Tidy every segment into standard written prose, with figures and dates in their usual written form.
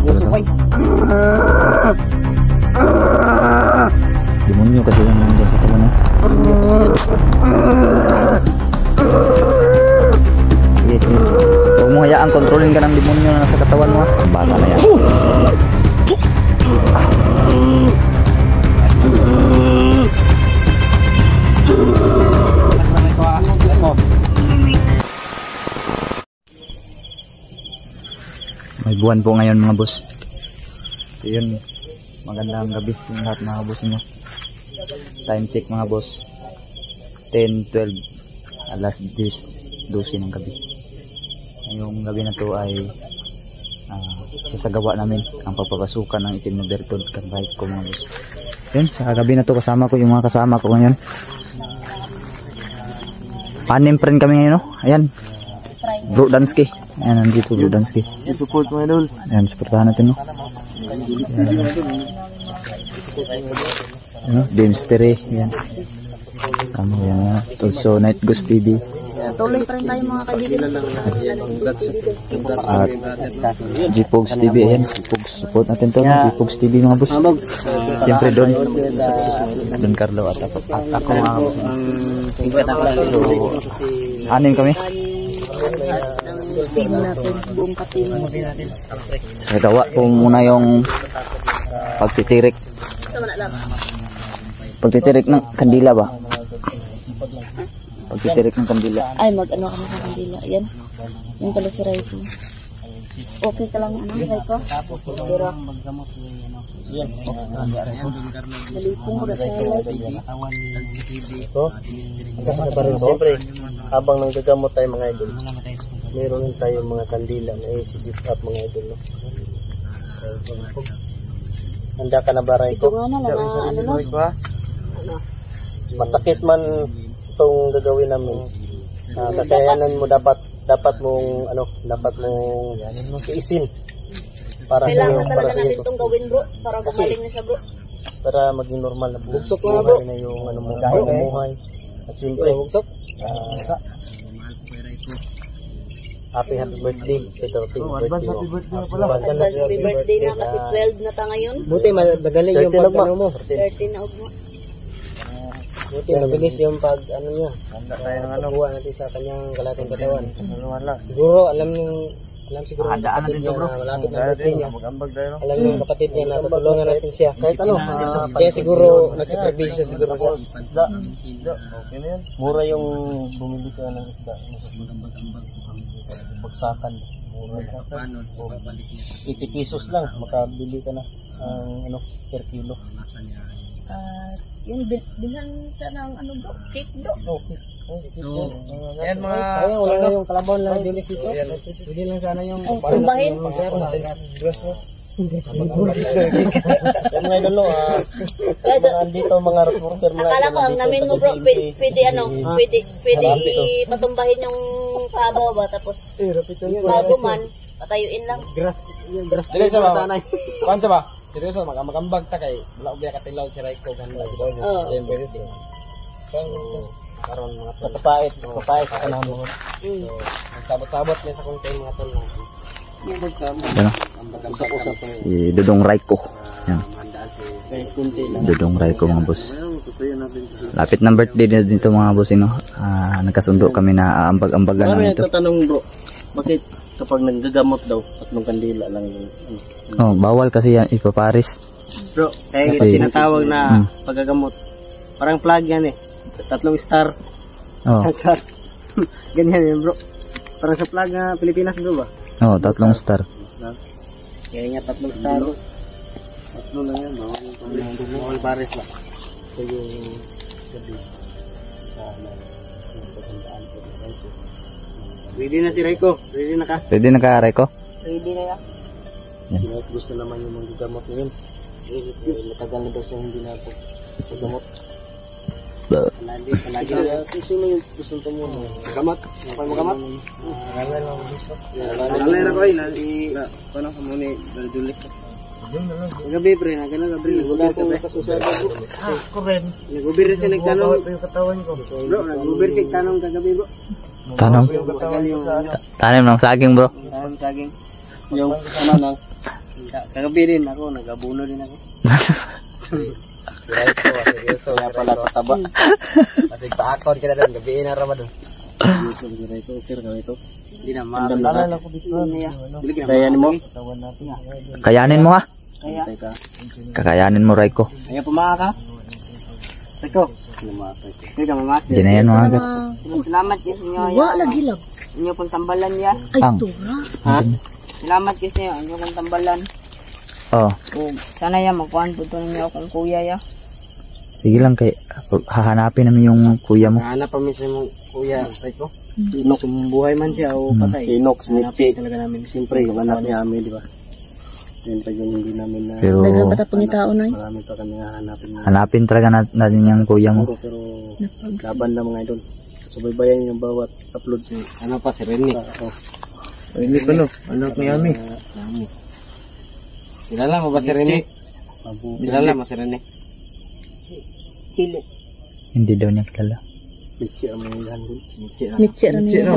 talaga. Demonyo kasi yan nandiyan sa katawan na. Huwag mo hayaan, kontrolin ka ng demonyo na nasa katawan mo. Bata na yan. May buwan po ngayon mga boss. So yun, magandang gabi yung lahat mga boss nyo. Time check mga boss, 10, 12, alas 10, 12 ng gabi. Ngayong gabi na to ay sasagawa namin ang pagpapasukan ng itim na bertod kan right ko mga boss. Yun, sa gabi na to kasama ko yung mga kasama ko ngayon. 6 friend kami ngayon, no? Ayan, Bro Dansky. Ayan, nandito Bro Dansky. I-support mo idol. Ayan, supportahan natin, no? Ano, Dempstery, yan. Ano yan, also Night Ghost TV. Tuloy pa rin tayo mga kaibigan. At G-Pogs TV, ayan. G-Pogs, support natin to, no? G-Pogs TV mga boss. Siyempre Don Carlo at ako mga boss. So, 6 kami. Team natin, buong ka-team. So, gawa ko muna yung pagtitirik ng kandila ba? Pagtitirik ng kandila. Ay, mag-ano kami sa kandila. Yan. Yung pala si Raiko. Okay ka lang, ano, Raiko? Pero, nalipong ko na tayo. Siyempre, habang nanggagamot tayo mga idol, meron din tayo mga kandila na i-sit up mga idol. No? Handa ka na ba, Raiko? Ito nga na lang, ano no? Masakit man itong gagawin namin. Kakayanan mo dapat mong tiisin para sa iyo, kailangan talaga natin itong gawin bro para gumaling na siya bro, para maging normal na buhay na yung ano mo buhay. At siyempre happy birthday sa 13th birthday. Advance happy birthday na kasi 12 na ta ngayon. Buti magaling yung pag ano mo 13 na ugma. Buti mabilis yung pag ano niya. Handa tayo ng ano buwan natin sa kanyang kalating katawan. Siguro alam siguro ang kapatid niya na malapit na birthday niya. Alam yung kapatid niya na tutulungan natin siya. Kahit ano. Kaya siguro nagsakripisyo siguro siya. Isda. Okay na yan. Mura yung bumili ka ng isda. Bagsakan. Mura bagsakan. 80 pesos lang. Makabili ka na ng per kilo. Yung bilhan siya ng ano bro, cake bro. Okay. Ayan mga wala na yung kalabaw lang dito. Pwede lang sana yung tumbahin. Yan mga idol, andito mga reporter mga. Akala ko ang namin mo bro, pwede ipatumbahin yung kabaw ba tapos bago man patayuin lang. Dili sa ba? Kansa ba? Seryoso magambag ta kay wala ubiya ka tilaw si Raiko ganda gid. Yan very good. Karon mga papait ka na mo. Sabot-sabot niya sa kung tayo mga tol. Yan. Si Dudong Raiko. Yan. Dudong Raiko mga boss. Lapit ng birthday dito mga boss, no? Nagkasundo kami na aambag-ambagan namin ito. Tatanong bro, bakit kapag nanggagamot daw tatlong kandila lang yung Oh, bawal kasi yan ipaparis. Bro, kaya tinatawag na paggagamot. Parang flag yan eh. 3 star. Oh. Star. Ganyan yan bro. Parang sa flag na Pilipinas bro ba? Oh, 3 star. Kaya nga 3 star. 3 lang yan. Bawal pares ba? Ito yung gabi. Ready na si Raiko. Ready na ka? Ready na ka, Raiko? Ready na yan. Yan. Gusto naman yung manggagamot ngayon. Matagal na daw siya hindi na po gamot. Palagi na. Sino yung gusto mo? Gamat? Magamat? Alay na ko ay. Paano ka muna dadulik ka? Gabi pre, gabi. Wala akong nakasusada bro. Ako rin. Nag-ubir siya nagtanong. Bro, nag-ubir siya nagtanong kagabi bro. Tanom ng saging bro. Tanom saging. Yung ano lang. Kagabi din ako, nag-abuno din ako. Seryoso, kaya pala tataba. Masig pa-akon ka na doon, gabiin na raman doon. Hindi na, maalala ko dito. Kayanin mo? Kayanin mo ha. Kakayanin mo, Raiko. Kaya pumaka ka? Raiko. Hindi ka mamati. Dinayan mo agad. Salamat kayo sa inyo. Lagi lang. Inyo pong tambalan ya. Ang. Ha? Salamat kayo sa inyo. Inyo pong tambalan. Oh. Sana ya, magkuhan po ito ninyo akong kuya ya. Sige lang kay hahanapin namin yung kuya mo. Hahanap pa minsan mong kuya, Raiko. Sinok, buhay man siya o patay. Sinok, Mitzi talaga namin. Siyempre, yung anak ni Ami, di ba? Yan pa yung hindi namin na... Pero marami pa kami hahanapin. hanapin talaga natin yung kuya mo. Pero laban na mga idol. Subaybayan yung bawat upload si... Ano pa, si Rene. Rene pa no? Anak ni Ami. Kilala mo ba si Rene? Kilala mo si Rene? Hili. Hindi daw niya kilala. Mitzi ang mga yan. Mitzi rin niya.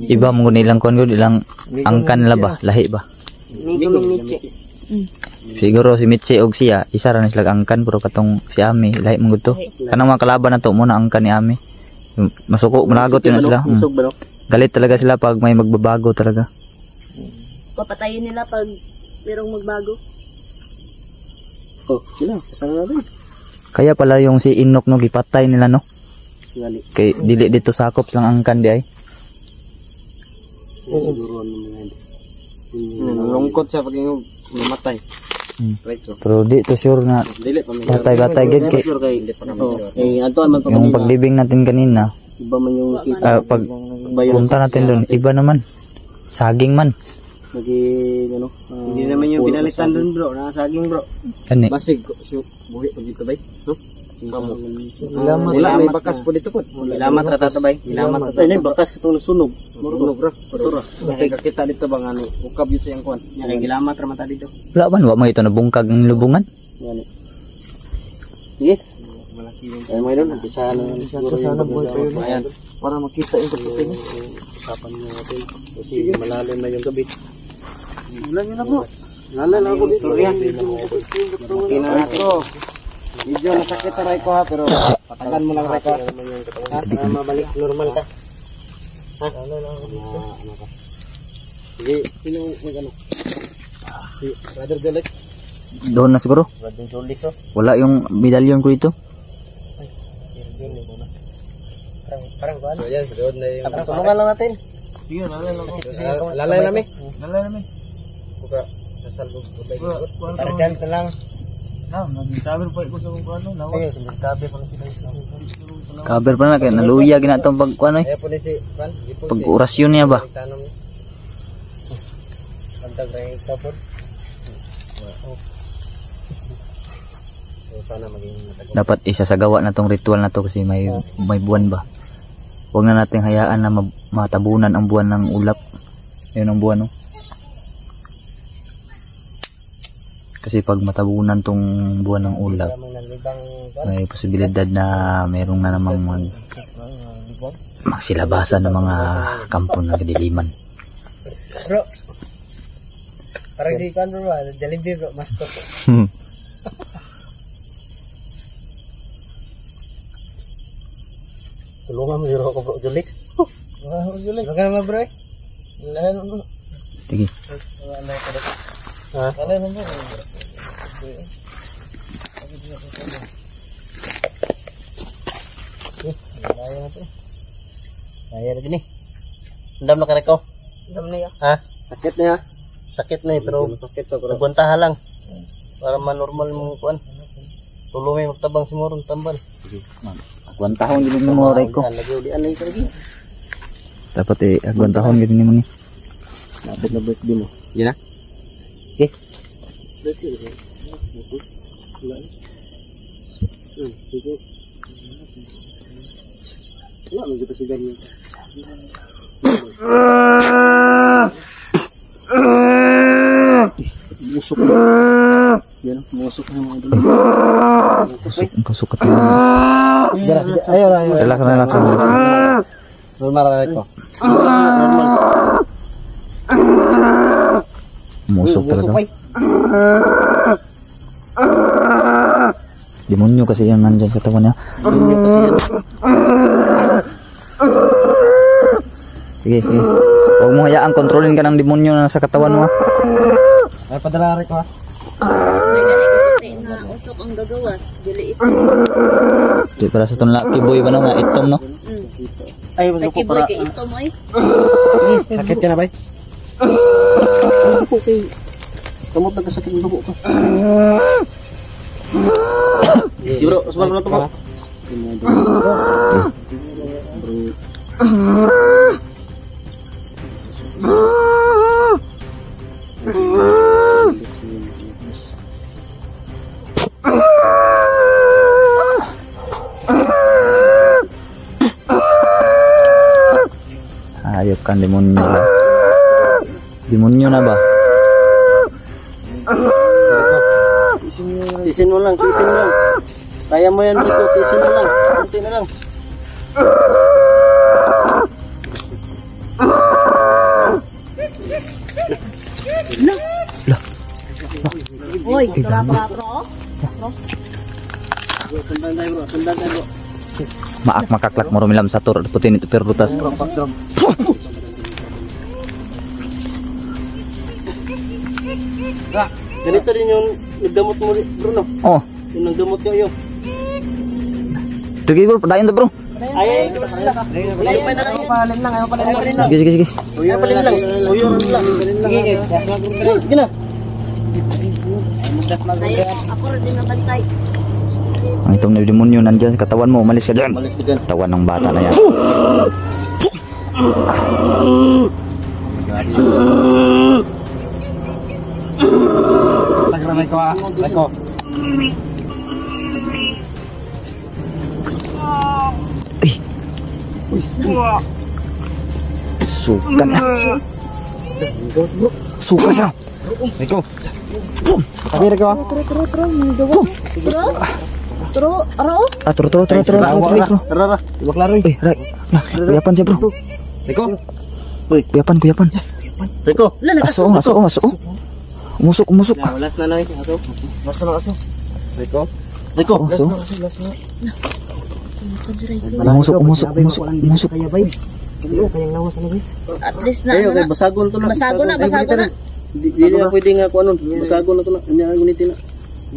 Iba mo nilang kon gud ilang angkan la ba, lahi ba? Migo min Mitzi. Siguro si Mitzi og siya isa ra na sila angkan pero katong si Ami lahi mo gud to. Kanang mga kalaban na to mo na angkan ni Ami. Masuko malagot yun na sila. Galit talaga sila pag may magbabago talaga. Papatayin nila pag merong magbago. Oh, sila. Kasama natin. Kaya pala yung si Inok no gipatay nila no. Kay dili dito sakop lang angkan di ay. Lungkot siya pag yung namatay. Pero di to sure na batay gid kay yung paglibing natin kanina. Iba man yung Pag punta natin doon, iba naman. Saging man. Hindi naman yung pinalitan doon bro, nakasaging bro. Kani. Basig, buhi pag dito bay. No? Wala, may bakas po dito po. Ilamat na tatabay. Ilamat na tatabay. May bakas katong sunog. Sunog ra. Patura. Kaya kakita dito bang ano, ukab yun sa yung kuwan. Kaya ilamat ra mata dito. Wala man, wala mo ito nabungkag ng lubungan. Sige. Ay mo idol, umpisa na sana buhay pa yun. Ayan. Para makita yung kaputin. Usapan mo natin. Kasi malalim na yung gabi. Ulan yun na bro. Lalan ako dito. Makina na ito. Medyo nasakit na Raiko ha, pero patagan mo lang Raiko. Para mabalik normal ka. Ha? Ano ka? Sige, sino mag-ano? Si Brother Jolex. Doon na siguro. Brother Jolex oh. Wala yung medalyon ko dito. Parang kuan. So yan, doon na yung... Tulungan lang natin. Sige, lalay lang. Lalay namin. Lalay namin. Buka, nasalbog. Parang dyan ka lang. Nag-cover pa ko sa kung ano. Nag-cover pa lang sila. Cover pa na kaya naluya ginatong pag kuan ay. Pag orasyon niya ba? Pantag ra yung tapon. Sana maging matagal. Dapat isasagawa na tong ritual na to kasi may buwan ba. Huwag na nating hayaan na matabunan ang buwan ng ulap. Ayun ang buwan no. Kasi pag matabunan tong buwan ng ulap, may posibilidad na mayroong na namang magsilabasan ng mga kampo na kadiliman. Bro, parang di kan bro, Jollibee bro, mas to. Tulungan mo yun ako bro, Jolex. Jolex. Huwag ka naman bro eh. Lahan mo bro. Sige. Ha? Lahan mo bro. Kaya na ito. Kaya na din eh. Andam na ka rin ko. Andam na yan. Ha? Sakit na ya. Sakit na eh, pero nagbantaha lang. Para manormal mong kuan. Tulungan yung magtabang si Moron, tambal. Agwantahon gid mo Raiko. Dapat agwantahon gid mo ni. Dapat na birthday mo. Yan na. Okay. Wala mo kita sigar niya. Musok na. Yan, musok na mga dulu. Kusok ka tayo. Ayo. Relax. Normal na ito. Mo Umusok talaga. Demonyo kasi yan nandyan sa katawan niya. Demonyo kasi yan. Sige, sige. Huwag mo hayaan, kontrolin ka ng demonyo na nasa katawan mo. Ay, padala rin ko ha. Usok ang gagawas. Dili ito. Di para sa itong lucky boy ba nga itom no? Ay, mazuko Lucky boy para. kay ito mo eh. Sakit ka na ba? Okay. Samot nagkasakit ng dugo ko. Sige bro, asbal mo na ito mo. Ayop kan demonyo ba? Demonyo na ba? Tisin mo lang, tisin mo lang. Kaya mo yan dito, tisin mo lang. Kunti na lang. Hoy, tura bro. Sundan tayo bro, sundan tayo bro. Maak makaklak mo rumilam sa tur putin itu perlutas. Ganito rin yung nagdamot mo Bruno. Oh, Yung nagdamot nyo yun. sige bro, padayon to bro. Ay, ayaw pa na lang. Ayaw pa lang. Sige, sige, sige. Ayaw pa lang. Ayaw lang. Sige, sige na. Ako rin din nabantay. Ang itong na demonyo nandiyan sa katawan mo, umalis ka dyan. Malis ka dyan. Katawan ng bata na yan. Tagramay ko ha. Lako. Eh. Suka na. Suka siya. Lako. Kapira ko ha. Turo, aro. Ah, turo. Rara. Ibak laro. Eh, Ray. Nah, kuyapan siya bro. Lako. Kuyapan. Lako. Aso. Umusok. Last na lang. Aso. Last na lang aso. Lako. Lako. Last na. Umusok. Kaya bay. Kayang lawas na bay. At least na. Ayo, kay basagon to na. Basagon na. Di na pwede nga ko ano. Basagon na to na. Anya gunitin na.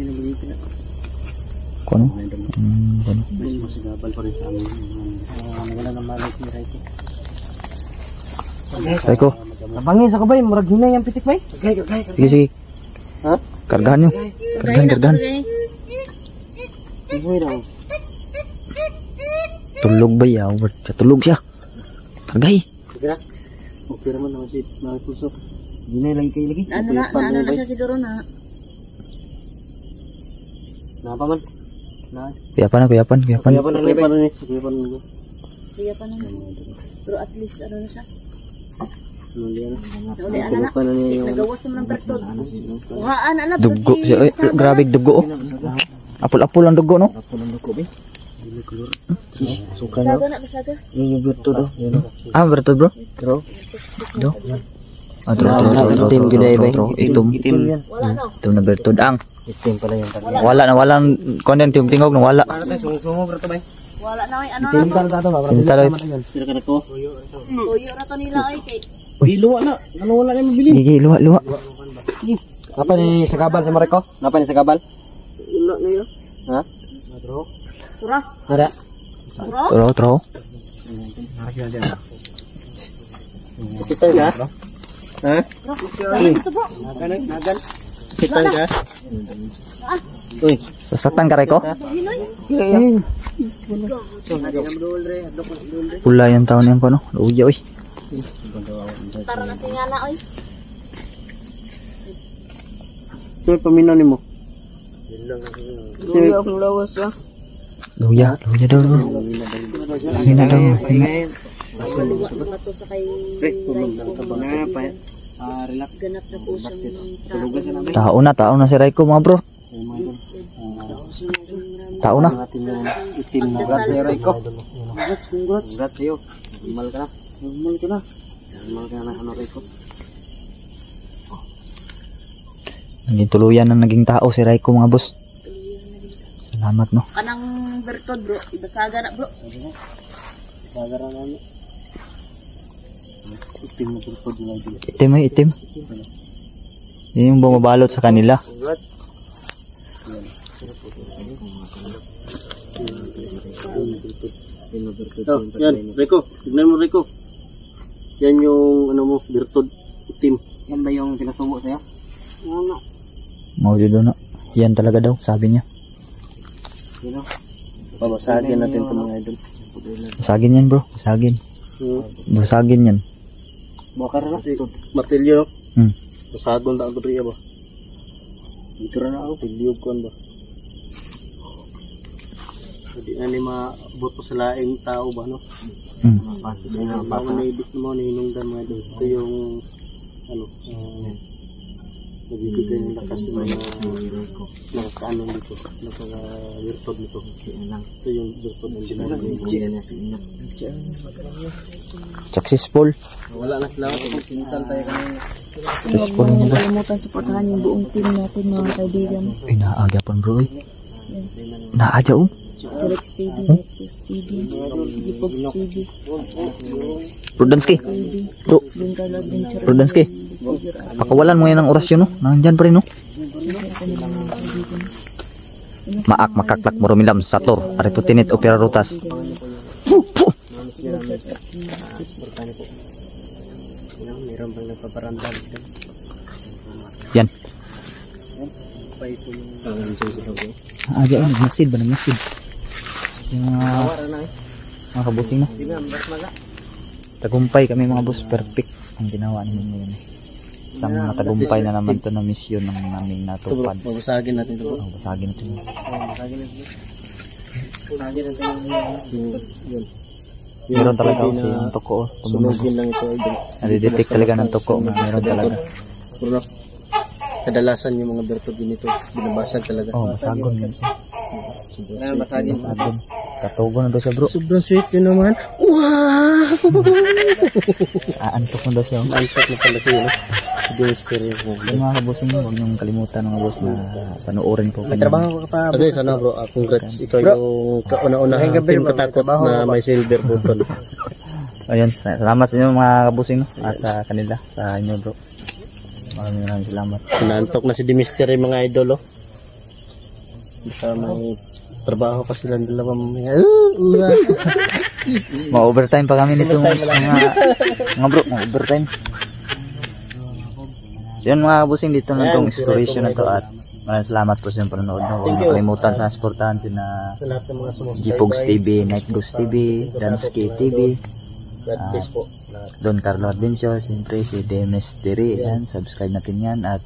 Yan ang gunitin na. Kuno? Masigabal pa rin sa amin. Wala na malay si Raiko. Raiko. Nabangin sa kabay, murag hinay ang pitik bay. Sige. Ha? Kargahan nyo. Kargahan. Iboy daw. Tulog ba yaw? Tulog siya. Kargahi. Sige na. Okay naman naman si mga pusok. Hinay lagi kayo lagi. Ano na siya siguro na. Napa man? Kuyapan. Kuyapan na ni. Kuya pa naman. Pero at least ano na siya. Nauli na. Nagawas naman ng bertod. Kuhaan na. Dugo siya. Ay, grabe dugo oh. Apul-apul ang dugo no? Suka na. Basaga. Yung bertod oh. Ah, bertod bro? Do. Ah, Itim gina ba? Itim. Wala no. Itim na bertod ang. Itim pala yung tagli. Walang konden tingog no wala. Sungog ra to bay. Wala na ay ano na to. Tintal. Sira ka na ko. Tuyo na to nila ay kay. Luwa na. Ano wala na mabili. Gigi luwa. Napa ni sa gabal sa Mariko? Napa ni sa gabal? Wala na yun. Ha? Tura. Nara. Tro. Kita ka? Ha? Ito po. Nagan. Kita ka? Uy. Sasaktan ka Raiko? Hinoy. Pula yung taon yan ko no? Uya oy. Tara na singana oy. Sir, paminaw ni mo. Tuyo akong lawas ya. Luya daw. Hina daw. Maluwa mga to sa kay Relax. ganap na po siyang Tao na si Raiko mga bro. Tao na. Itim na grad ni Raiko. Congrats sa'yo. Normal ka na. Normal ka na ano Raiko. Naging tuluyan na naging tao si Raiko mga boss. Salamat no. Kanang bertod bro, ibasaga na bro. Baga ra nani. Itim na bertod na dito. Itim ay itim. Yun yung bumabalot sa kanila. Oh, yan, Rico. Tignan mo, Rico. Yan yung, ano mo, bertod itim. Yan ba yung pinasubo sa'yo? Ano? Maulit doon no. Yan talaga daw, sabi niya. Yun o. Babasagin natin ito mga idol. Basagin yan bro, basagin. Basagin yan. Bakar na. Martilyo, no? Basagon na ako rin ba? Dito na ako, pilyog ko ba? Hindi na ni maabot ko sa laing tao ba, no? Pasok na nga baka. Naibit mo, nainungdan mga idol. Ito yung, ano, nabibigay ng lakas ng mga nakakaanong dito, nakaka-wirtod nito. Ito yung wirtod ng ginagawa. Successful. Wala na sila kung sintal tayo kanina. Successful Huwag mo ba? kalimutan supportahan yung buong team natin mga kaibigan. Ay, naaga pa bro eh. Naaga oh. Direct TV, Netflix TV, Gipog TV, Rudansky. Bro, Bengal Adventure. Rudansky. Pakawalan mo yan ng orasyon no. Nandyan pa rin no. Maak makaklak mo rumilam sator. Ariputinit opera rutas. Meron bang nagpaparanda dito? Yan. Pa ito yung Naaga oh. Nagmasid ba? Nagmasid. Yung mga kabusing no. Tagumpay kami mga boss. Perfect ang ginawa namin ngayon. Isang matagumpay na naman to na misyon ng naming natupad. Babasagin natin ito. Basagin ito. Meron talaga kasi yung toko. Sunugin lang ito. Nadidetect talaga ng toko. Meron talaga. Puro kadalasan yung mga bertod din ito. Binabasag talaga. Oh, basagon yan siya. Basagin. Basagon. Katugo na daw siya bro. Sobrang sweet yun naman. Wow! Aantok na daw siya. Antok na pala siya. Mystery. Yung mga kabusing mo, huwag niyong kalimutan mga boss na panoorin po. May trabaho ka pa. Ate, sana bro. Congrats. Ikaw yung kauna-unahang team katakot na may silver button. Ayun, salamat sa inyo mga kabusing no? At sa kanila, sa inyo bro. Maraming salamat. Naantok na si Mystery mga idol. Baka may trabaho pa silang dalawa mamaya. Ma-overtime pa kami nito mga bro, ma-overtime. So yun mga kabusing, dito na itong exploration na to at maraming salamat po sa inyong panonood. Huwag niyo kalimutan sa supportahan sina Gipogs TV, Night Ghost TV, Dansky TV, Don Carlo Adventure, siyempre si Mystery. Yan, subscribe natin yan. At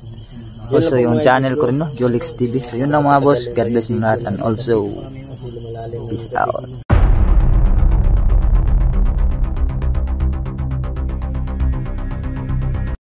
also yung channel ko rin no, Jolix TV. So yun lang mga boss, God bless you lahat and also peace out.